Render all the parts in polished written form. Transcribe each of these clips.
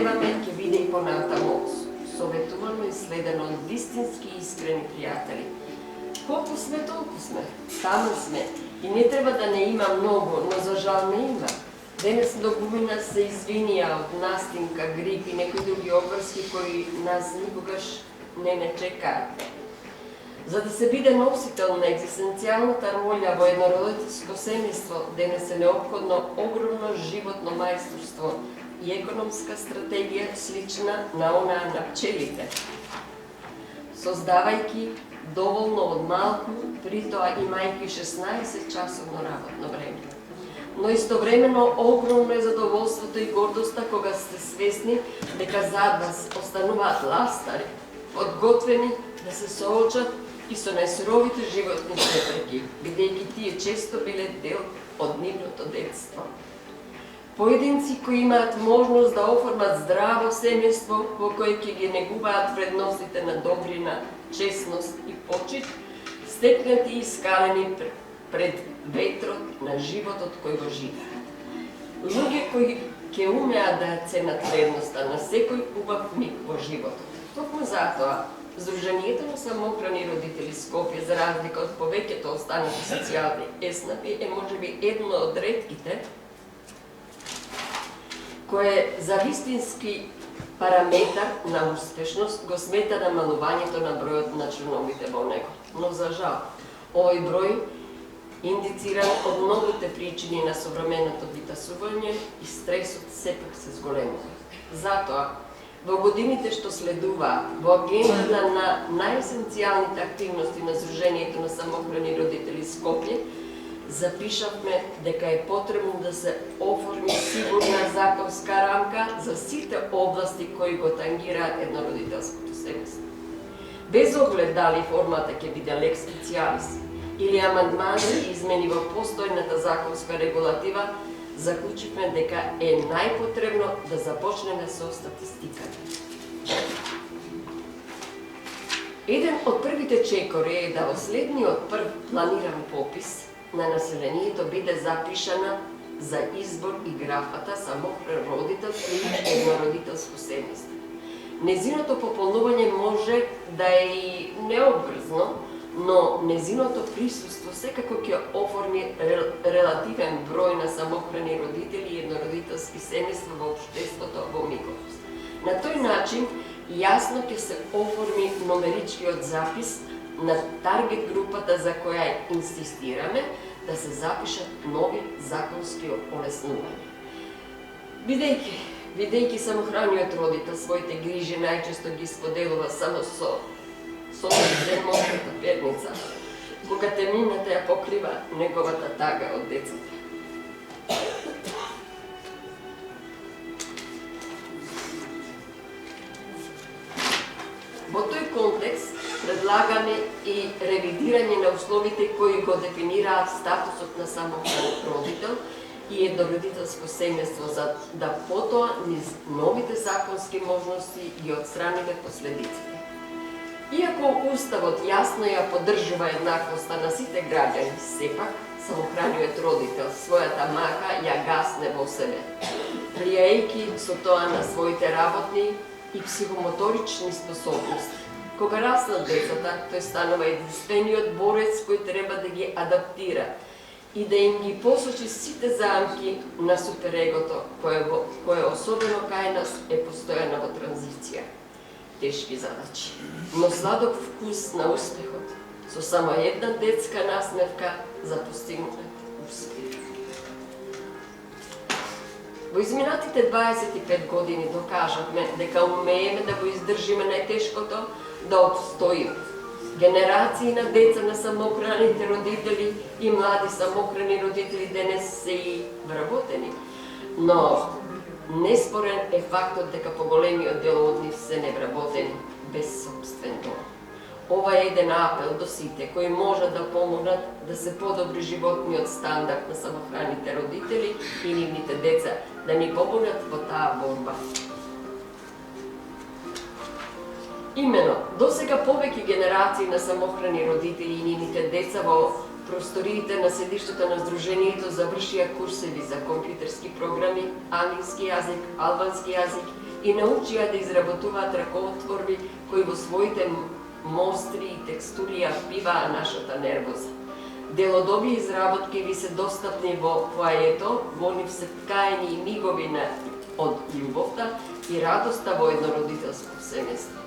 веруваме ќе биде и понатаму советувано и следено од вистински и искрени пријатели. Колку сме, толку сме. Таму сме. И не треба да не има многу, но за жал не има. Денес многумина се извинија од настинка, грип и некои други обврски кои нас никогаш не чекаат. За да се биде носител на екзистенцијалната роља во еднородителско семејство, денес е неопходно огромно животно мајсторство и економска стратегија слична на онаа на пчелите, создавајќи доволно од малку, при тоа имајќи 16-часовно работно време. Но истовремено огромно е задоволството и гордоста кога сте свесни дека зад вас остануваат ластари, подготвени да се соочат и со најсуровите животни препреки, бидејќи тие често биле дел од нивното детство. Поединци кои имаат можност да оформат здраво семејство во кое ќе ги негуваат вредностите на добрина, честност и почит, стекнати и скалени пред ветрот на животот кој го живеат. Луѓе кои ќе умеат да ценат вредноста на секој убав миг во животот. Токму затоа, Сдруженијето на самохрани родители Скопје, за разлика од повеќето останати социјални еснафи, е можеби едно од ретките кое за вистински параметар на успешност го смета намалувањето на бројот на членовите во него. Но за жал, овој број индициран од многуте причини на современото витасување и стресот сепак се зголемува. Затоа, во годините што следуваат, во агендата на најесенцијалните активности на Сдруженијето на самохрани родители Скопје, запишавме дека е потребно да се оформи сигурна законска рамка за сите области кои го тангираат еднородителското семејство. Без оглед дали формата ќе биде лекс специјалис или амандмани и измени во постојната законска регулатива, заклучивме дека е најпотребно да започнеме со статистиката. Еден од првите чекори е да во следниот прв планиран попис на населението биде запишана за избор и графата самохран родителство и еднородителско семејство. Незиното пополнување може да е и необврзно, но незиното присуство секако ќе оформи релативен број на самохрани родители и еднородителски семејства во општеството во миговост. На тој начин јасно ќе се оформи номеричкиот запис на таргет групата за која инсистираме да се запишат нови законски олеснувања. Бидејќи самохраниот родител своите грижи најчесто ги споделува само со мократа перница, кога темнината ја покрива неговата тага од децата. Во тој контекст предлагаме и ревидирање на условите кои го дефинираат статусот на самохран родител и еднородителско семејство, за да потоа низ новите законски можности ги отстраниме последиците. Иако Уставот јасно ја поддржува еднаквоста на сите граѓани, сепак самохраниот родител својата мака ја гасне во себе, влијајќи со тоа на своите работни и психомоторични способности. Кога раснат децата, тој станува единствениот борец кој треба да ги адаптира и да им ги посочи сите замки на суперегото, кое особено кај нас е постојано во транзиција. Тешки задачи, но сладок вкус на успехот, со само една детска насмевка за постигнат успех. Во изминатите 25 години докажавме дека умееме да го издржиме најтешкото, да обстоиме. Генерации на деца на самохраните родители и млади самохрани родители денес се и вработени, но неспорен е фактот дека поголемиот дел од нив се невработени, без собствен дом. Ова е еден апел до сите кои можат да помогнат да се подобри животниот стандард на самохраните родители и нивните деца, да ни помогнат во таа борба. Имено, досега повеќе генерации на самохрани родители и нивните деца во просториите на седиштето на Сдружението завршија курсеви за компјутерски програми, англиски јазик, албански јазик и научија да изработуваат ракотворби кои во своите мостри и текстури ја впиваа нашата нервоза. Дел од овие изработки ви се достапни во фоајето, во нив се ткаени и мигови од љубовта и радоста во еднородителско семејство.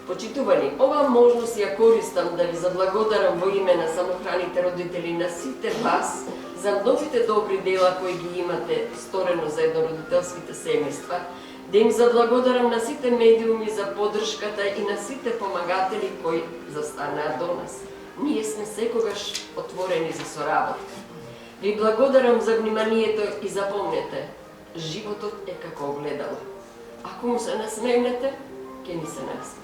Почитувани, оваа можност ја користам да ви заблагодарам во име на самохраните родители на сите вас за многите добри дела кои ги имате сторено за еднородителските семејства, да им заблагодарам на сите медиуми за поддршката и на сите помагатели кои застанаа до нас. Ние сме секогаш отворени за соработка. Ви благодарам за вниманието и запомнете, животот е како огледало. Ако му се насмејнете, ќе ни се насмејте.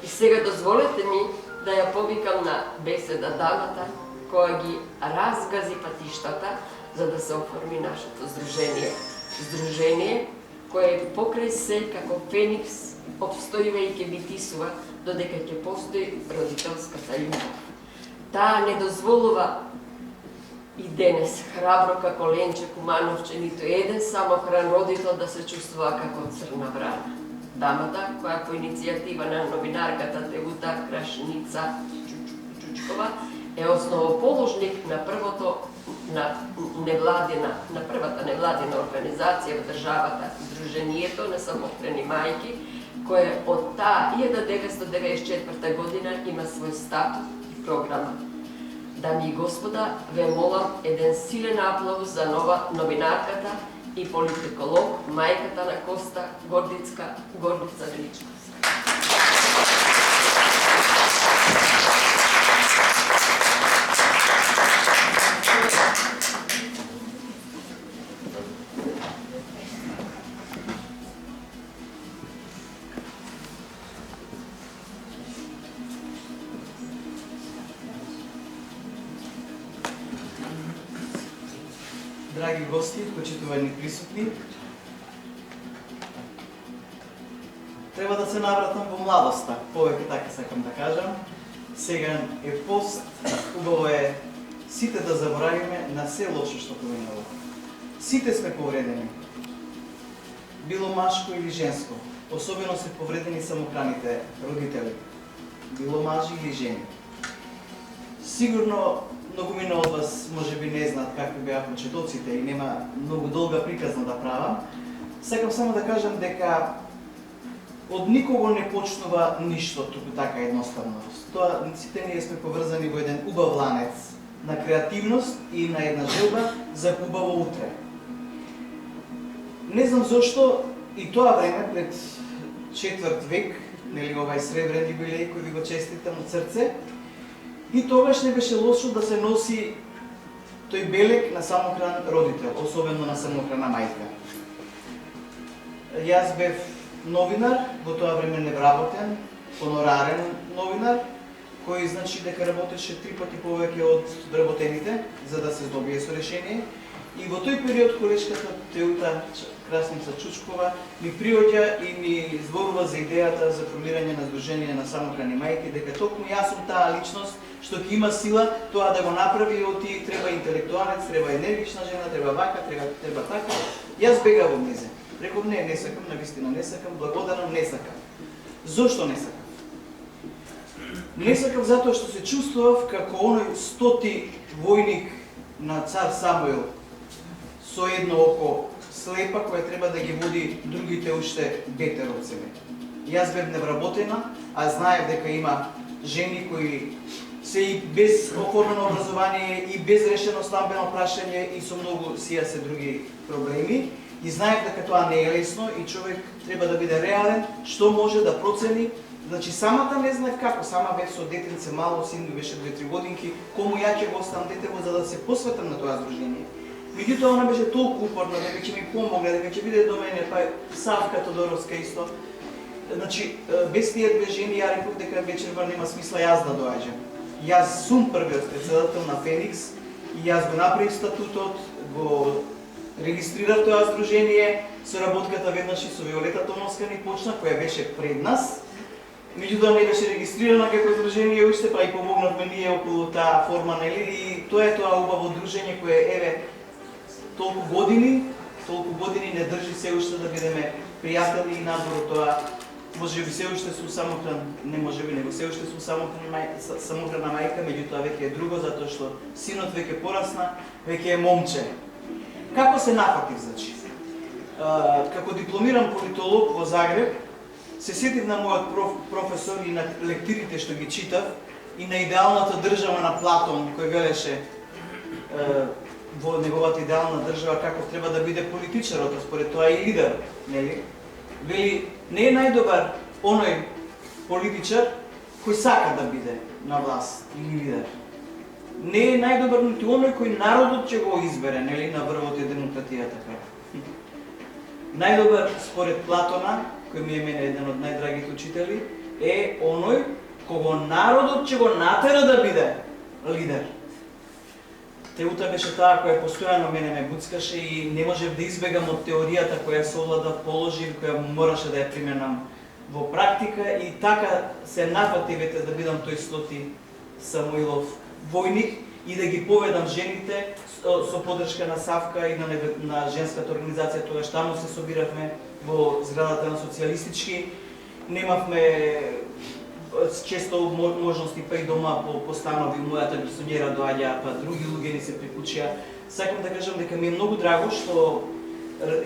И сега дозволете ми да ја повикам на беседа дамата, која ги разгази патиштата за да се оформи нашето здружение. Здружение кое е покрај се како феникс, обстојувајќи битисува додека ќе постои родителската љубов. Таа не дозволува и денес храбро како Ленче Кумановче ниту еден самохран родител да се чувствува како црна врана. Дамата, која по иницијатива на новинарката Тевута Крашница Чучкова е основоположник на првата невладина организација во државата, Сдруженијето на самохрани мајки, кое од таа 1994 година има свој статут и програма. Дами и господа, ве молам еден силен аплауз за новинарката и политиколог, мајката на Коста, Гордица Величковска. Драги гости, почитувани присутни, треба да се навратам во младоста, повеќе така сакам да кажам. Сега е пост, убаво е сите да заборавиме на се лошо што поминало. Сите сме повредени, било машко или женско, особено се повредени самохраните родители, било мажи или жени. Сигурно многумина од вас можеби не знаат какви беа почетоците и нема многу долга приказна да правам. Сакам само да кажам дека од никого не почнува ништо туку така едноставно. Тоа сите ние сме поврзани во еден убав ланец на креативност и на една желба за убаво утре. Не знам зошто и тоа време пред 4 век, нели овај сребрен јубилеј кој ви го честитам од срце, и тогаш не беше лошо да се носи тој белег на самохран родител, особено на самохрана мајка. Јас бев новинар, во тоа време невработен, хонорарен новинар, кој значи дека работеше 3 пати повеќе од вработените за да се здобие со решение. И во тој период колешката Тевута Крашница Чучкова ми приоѓа и ми зборува за идејата за формирање на Сдружение на самохрани мајки, дека токму јас сум таа личност што ќе има сила тоа да го направи, оти треба интелектуалец, треба енергична жена, треба вака, треба така. Јас бегавам незе. Реков не сакам, навистина не сакам, благодарам, не сакам. Зошто не сакам? Не сакам затоа што се чувствував како оној 100-ти војник на цар Самуил со едно око слепа која треба да ги води другите уште бетер од себе. Јас бев невработена, а знаев дека има жени кои се и без оформено образование и без решено стамбено прашање и со многу сија се други проблеми. И знаев дека тоа не е лесно и човек треба да биде реален, што може да процени. Значи самата не знаев како, сама бев со детенце мало, син ми беше 2-3 годинки, кому ја ќе го оставам детево за да се посветам на тоа здружение. Меѓутоа она беше толку упорна дека ќе ми помогне, дека ќе биде до мене, па Савка Тодоровска исто. Значи без тие две жени ја реков дека вечерва нема смисла јас да доаѓам. Јас сум првиот председател на Феникс и јас го направив статутот, го регистрирав тоа здружение, соработката веднаш и со Виолета Томовска ни почна, која беше пред нас. меѓутоа не беше регистрирано како здружение уште, па и помогнавме ние околу таа форма, нели? И тоа е тоа убаво дружење кое еве толку години не држи се уште да бидеме пријатели и надвор тоа. Може би се уште сум самохран, не може би, него се уште сум самохрана мајка, меѓутоа веќе е друго, затоа што синот веќе порасна, веќе е момче. Како се нафатив, значи? Како дипломиран политолог во Загреб, се сетив на мојот професор и на лектирите што ги читав и на идеалната држава на Платон, кој велеше во неговата идеална држава како треба да биде политичарот, според тоа и лидер, нели? Вели, не е најдобар оној политичар кој сака да биде на власт или лидер. Не е најдобар нити оној кој народот ќе го избере, нели, на врвот е демократијата како. Најдобар според Платона, кој ми е мене еден од најдрагите учители, е оној кого народот ќе го натера да биде лидер. Теута беше таа која постојано мене ме буцкаше и не можев да избегам од теоријата која совладав, положив, која мораше да ја применам во практика и така се нафативете да бидам тој Стоти Самоилов војник и да ги поведам жените со поддршка на Савка и на женската организација, тогаш таму се собиравме во зградата на социјалистички. Немавме често можности па и дома по станови, мојата гарсонјера доаѓа, па други луѓе ни се прикучија. Сакам да кажам дека ми е многу драго што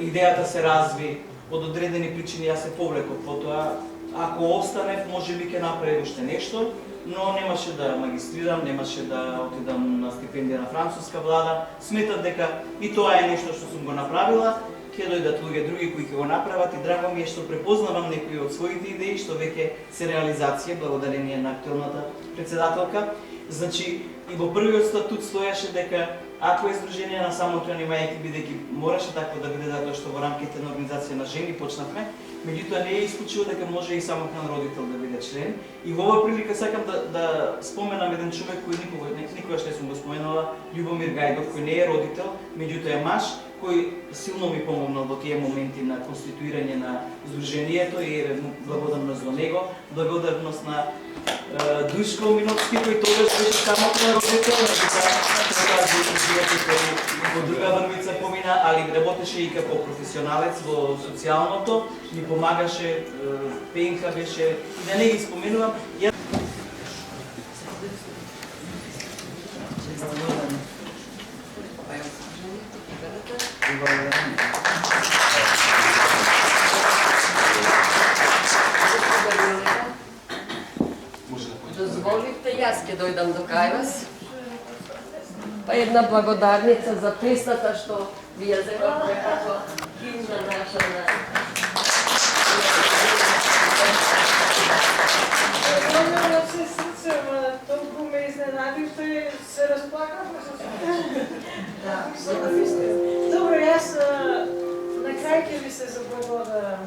идејата се разви од одредени причини, јас се повлеков по тоа. Ако останев, може би ќе направи уште нешто, но немаше да магистрирам, немаше да отидам на стипендија на француска влада. Сметам дека и тоа е нешто што сум го направила, ќе дојдат луѓе други кои ќе го направат и драго ми е што препознавам некои од своите идеи што веќе се реализација благодарение на актуелната председателка. Значи и во првиот статут стоеше дека ако е здружение на самохрани мајки, бидејќи мораше такво да биде затоа што во рамките на организација на жени почнавме, меѓутоа не е исклучиво дека може и самохран родител да биде член. И во оваа прилика сакам да споменам еден човек кој никогаш не сум го споменала, Љубомир Гајдов, кој не е родител, меѓутоа е маж, кој силно ми помогнал во тие моменти на конституирање на здружението и благодарност до него, благодарност на Душко Миновски, кој тогаш беше самохран родител, во друга врвица помина, али работеше и како професионалец во социјалното, ми помагаше, пенка беше, и да не ги споменувам. Дозволите, јас ќе дојдам до кај вас. Па една благодарница за песната што ви ја земавме како химна наша на... Промена се срце, ма толку ме изненади што се расплакавме со се. Добро, јас на крај ќе ви се заблагодарам